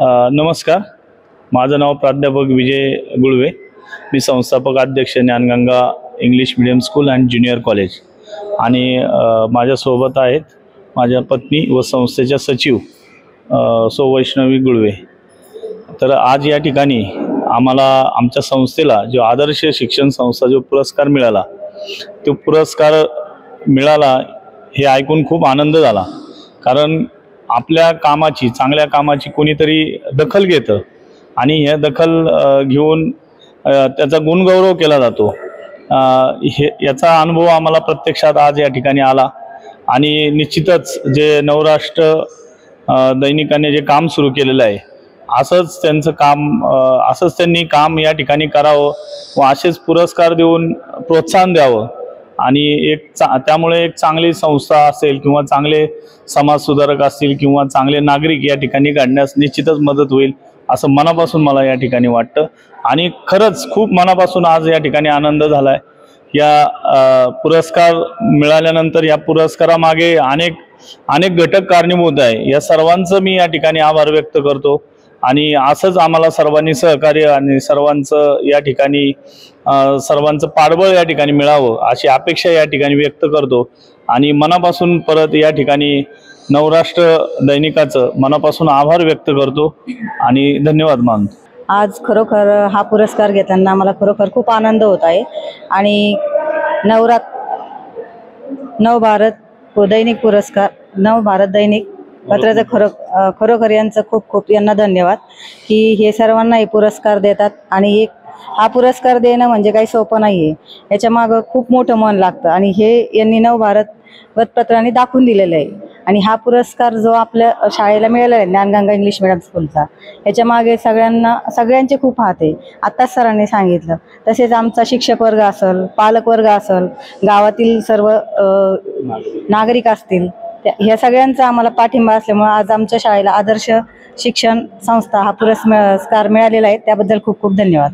नमस्कार, माझं नाव प्राध्यापक विजय गुळवे। मी संस्थापक अध्यक्ष Dnyanganga English medium school and junior college आणि माझ्यासोबत आहेत माझ्या पत्नी व संस्थेच्या सचिव सौ वैष्णवी गुळवे। तर आज या ठिकाणी आम्हाला आमच्या संस्थेला जो आदर्श शिक्षण संस्था जो पुरस्कार मिळाला, तो पुरस्कार मिळाला हे ऐकून खूप आनंद झाला। कारण आपल्या कामाची, चांगल्या कामाची कोणीतरी दखल घेतं आणि हे दखल घेऊन त्याचा गुणगौरव केला जातो। याचा अनुभव आम्हाला प्रत्यक्षात आज या ठिकाणी आला आणि निश्चितच जे नवराष्ट्र दैनिकाने जे काम सुरू केलेलं आहे, असंच त्यांचं काम, असंच त्यांनी काम या ठिकाणी करावं व असेच पुरस्कार देऊन प्रोत्साहन द्यावं आणि त्यामुळे एक चांगली संस्था असेल किंवा चांगले समाजसुधारक असतील किंवा चांगले नागरिक या ठिकाणी घडण्यास निश्चितच मदत होईल असं मनापासून मला या ठिकाणी वाटतं। आणि खरंच खूप मनापासून आज या ठिकाणी आनंद झालाय। या पुरस्कार मिळाल्यानंतर या पुरस्कारामागे अनेक घटक कारणीभूत आहे। या सर्वांचं मी या ठिकाणी आभार व्यक्त करतो आणि असंच आम्हाला सर्वांनी सहकार्य आणि सर्वांचं पाठबळ या ठिकाणी मिळावं अशी अपेक्षा या ठिकाणी व्यक्त करतो आणि मनापासून परत या ठिकाणी नवराष्ट्र दैनिकाचं मनापासून आभार व्यक्त करतो आणि धन्यवाद मानतो। आज खरोखर हा पुरस्कार घेताना मला खरोखर खूप आनंद होत आहे आणि नवभारत दैनिक पुरस्कार, नवभारत दैनिक पत्राचं खरोखर यांचं खूप यांना धन्यवाद की हे सर्वांना हे पुरस्कार देतात। आणि हा पुरस्कार देणं म्हणजे काही सोपं नाही आहे, याच्या मागं खूप मोठं मन लागतं आणि हे यांनी नवभारत वृत्तपत्राने दाखवून दिलेलं आहे। आणि हा पुरस्कार जो आपल्या शाळेला मिळाला आहे ज्ञानगंगा इंग्लिश मीडियम स्कूलचा, याच्या मागे सगळ्यांचे खूप हात आहे, आत्ताच सरांनी सांगितलं। तसेच आमचा शिक्षक वर्ग असेल, पालक वर्ग असेल, गावातील सर्व नागरिक असतील, ह्या सगळ्यांचा आम्हाला पाठिंबा असल्यामुळे आज आमच्या शाळेला आदर्श शिक्षण संस्था हा पुरस्कार मिळालेला आहे। त्याबद्दल खूप धन्यवाद।